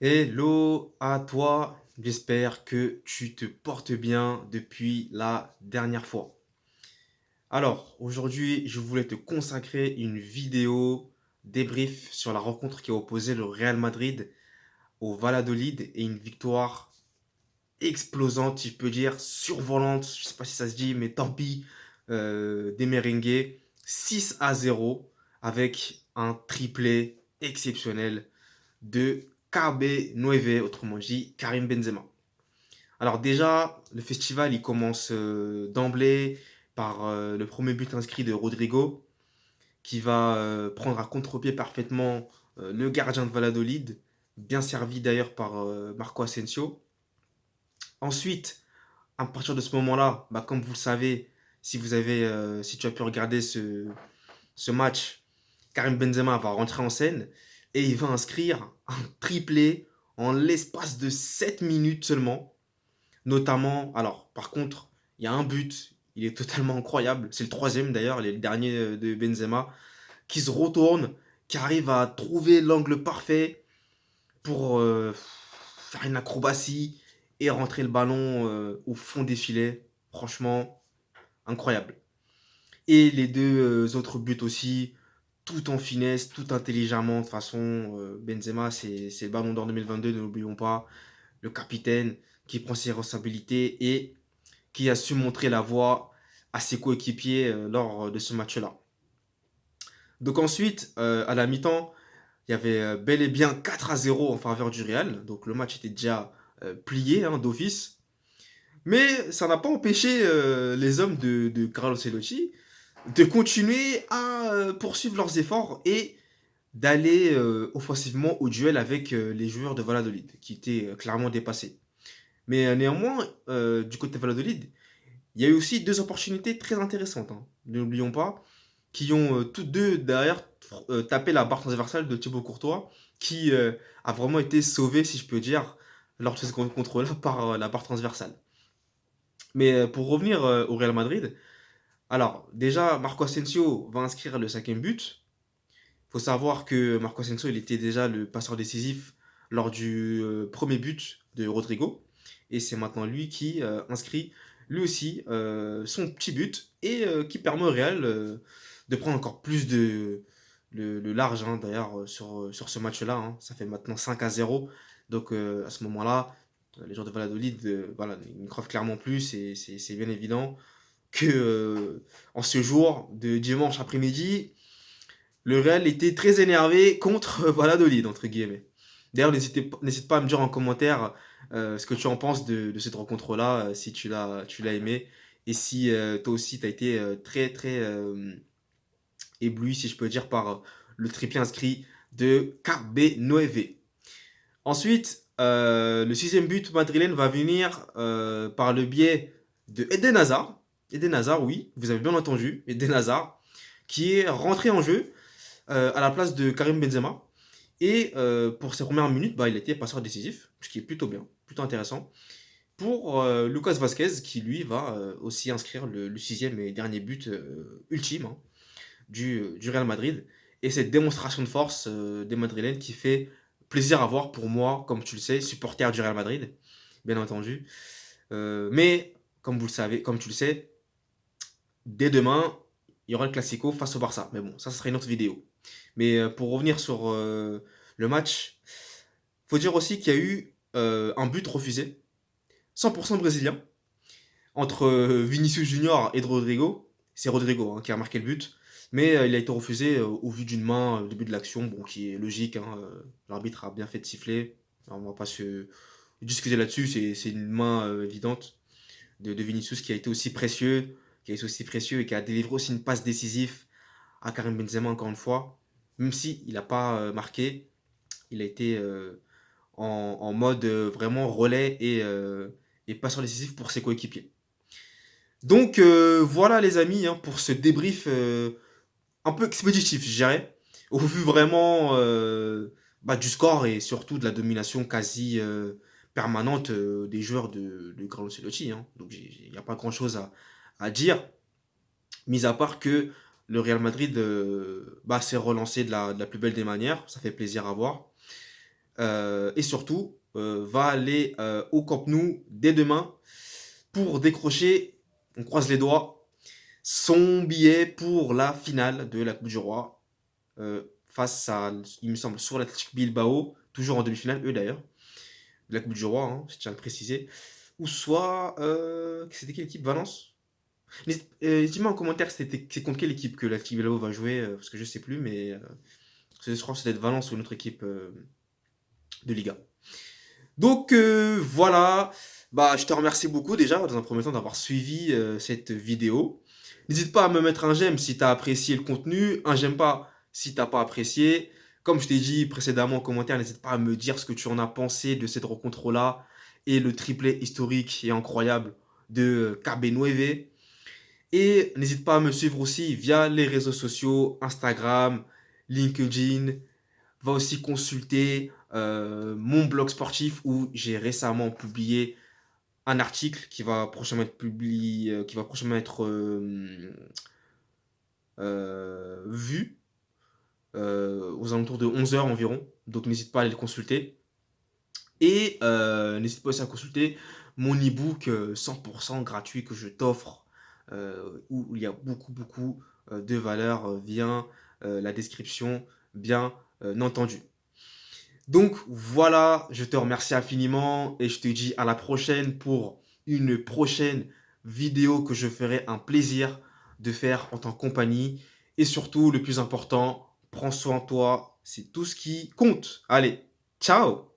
Hello à toi, j'espère que tu te portes bien depuis la dernière fois. Alors, aujourd'hui, je voulais te consacrer une vidéo débrief sur la rencontre qui a opposé le Real Madrid au Valladolid et une victoire explosante, si je peux dire, survolante, je sais pas si ça se dit, mais tant pis, des merengues, 6-0 avec un triplé exceptionnel de KB9, autrement dit Karim Benzema. Alors déjà, le festival il commence d'emblée par le premier but inscrit de Rodrigo, qui va prendre à contre-pied parfaitement le gardien de Valladolid, bien servi d'ailleurs par Marco Asensio. Ensuite, à partir de ce moment-là, bah, comme vous le savez, si tu as pu regarder ce match, Karim Benzema va rentrer en scène et il va inscrire un triplé en l'espace de 7 minutes seulement. Notamment, alors par contre, il y a un but, il est totalement incroyable. C'est le troisième d'ailleurs, il est le dernier de Benzema, qui se retourne, qui arrive à trouver l'angle parfait pour faire une acrobatie et rentrer le ballon au fond des filets. Franchement, incroyable. Et les deux autres buts aussi, tout en finesse, tout intelligemment. De toute façon, Benzema, c'est le Ballon d'Or 2022, ne l'oublions pas. Le capitaine qui prend ses responsabilités et qui a su montrer la voie à ses coéquipiers lors de ce match-là. Donc ensuite, à la mi-temps, il y avait bel et bien 4-0 en faveur du Real. Donc le match était déjà plié hein, d'office. Mais ça n'a pas empêché les hommes de Carlo Ancelotti de continuer à poursuivre leurs efforts et d'aller offensivement au duel avec les joueurs de Valladolid, qui étaient clairement dépassés. Mais néanmoins, du côté de Valladolid, il y a eu aussi deux opportunités très intéressantes, hein. N'oublions pas, qui ont toutes deux derrière tapé la barre transversale de Thibaut Courtois, qui a vraiment été sauvé, si je peux dire, lors de ce contrôle-là par la barre transversale. Mais pour revenir au Real Madrid, alors déjà, Marco Asensio va inscrire le cinquième but. Il faut savoir que Marco Asensio, il était déjà le passeur décisif lors du premier but de Rodrigo. Et c'est maintenant lui qui inscrit lui aussi son petit but et qui permet au Real de prendre encore plus le large hein, d'ailleurs sur ce match-là, hein. Ça fait maintenant 5-0. Donc à ce moment-là, les joueurs de Valladolid voilà, ils ne crevent clairement plus et c'est bien évident que en ce jour de dimanche après-midi, le Real était très énervé contre Valladolid, entre guillemets. D'ailleurs, n'hésite pas à me dire en commentaire ce que tu en penses de cette rencontre-là, si tu l'as aimé, et si toi aussi tu as été très très ébloui, si je peux dire, par le triplé inscrit de KB9. Ensuite, le sixième but madrilène va venir par le biais de Eden Hazard. Eden Hazard, oui, vous avez bien entendu, Eden Hazard, qui est rentré en jeu à la place de Karim Benzema. Et pour ses premières minutes, bah, il a été passeur décisif, ce qui est plutôt bien, plutôt intéressant. Pour Lucas Vasquez, qui lui va aussi inscrire le sixième et dernier but ultime hein, du Real Madrid. Et cette démonstration de force des Madrilènes qui fait plaisir à voir pour moi, comme tu le sais, supporter du Real Madrid, bien entendu. Mais, comme vous le savez, comme tu le sais, dès demain, il y aura le Classico face au Barça. Mais bon, ça sera une autre vidéo. Mais pour revenir sur le match, faut dire aussi qu'il y a eu un but refusé, 100% brésilien, entre Vinicius Junior et Rodrigo. C'est Rodrigo hein, qui a marqué le but, mais il a été refusé au vu d'une main au début de l'action, bon, qui est logique. Hein, l'arbitre a bien fait de siffler. Alors, on va pas se discuter là-dessus, c'est une main évidente de Vinicius qui a été aussi précieux et qui a délivré aussi une passe décisive à Karim Benzema encore une fois. Même si il n'a pas marqué, il a été en mode vraiment relais et passeur décisif pour ses coéquipiers. Donc voilà les amis hein, pour ce débrief un peu expéditif, je dirais, au vu vraiment bah, du score et surtout de la domination quasi permanente des joueurs de Carlo Ancelotti. Hein. Donc il n'y a pas grand-chose à dire, mis à part que le Real Madrid bah, s'est relancé de la plus belle des manières, ça fait plaisir à voir. Et surtout, va aller au Camp Nou dès demain pour décrocher, on croise les doigts, son billet pour la finale de la Coupe du Roi face à, il me semble, sur l'Athletic Bilbao, toujours en demi-finale, eux d'ailleurs, de la Coupe du Roi, hein, je tiens à le préciser. Ou soit, c'était quelle équipe? Valence? Dis-moi en commentaire c'est contre quelle équipe que l'Athletic Bilbao va jouer, parce que je sais plus, mais je crois que c'est d'être Valence ou une autre équipe de Liga. Donc voilà, bah, je te remercie beaucoup déjà dans un premier temps d'avoir suivi cette vidéo. N'hésite pas à me mettre un j'aime si tu as apprécié le contenu, un j'aime pas si t'as pas apprécié. Comme je t'ai dit précédemment en commentaire, n'hésite pas à me dire ce que tu en as pensé de cette rencontre-là et le triplé historique et incroyable de KB9. Et n'hésite pas à me suivre aussi via les réseaux sociaux, Instagram, LinkedIn. Va aussi consulter mon blog sportif où j'ai récemment publié un article qui va prochainement être publié, qui va prochainement être vu aux alentours de 11 heures environ. Donc n'hésite pas à aller le consulter. Et n'hésite pas aussi à consulter mon e-book 100% gratuit que je t'offre, où il y a beaucoup de valeur via la description, bien entendu. Donc voilà, je te remercie infiniment et je te dis à la prochaine pour une prochaine vidéo que je ferai un plaisir de faire en ta compagnie. Et surtout, le plus important, prends soin de toi, c'est tout ce qui compte. Allez, ciao!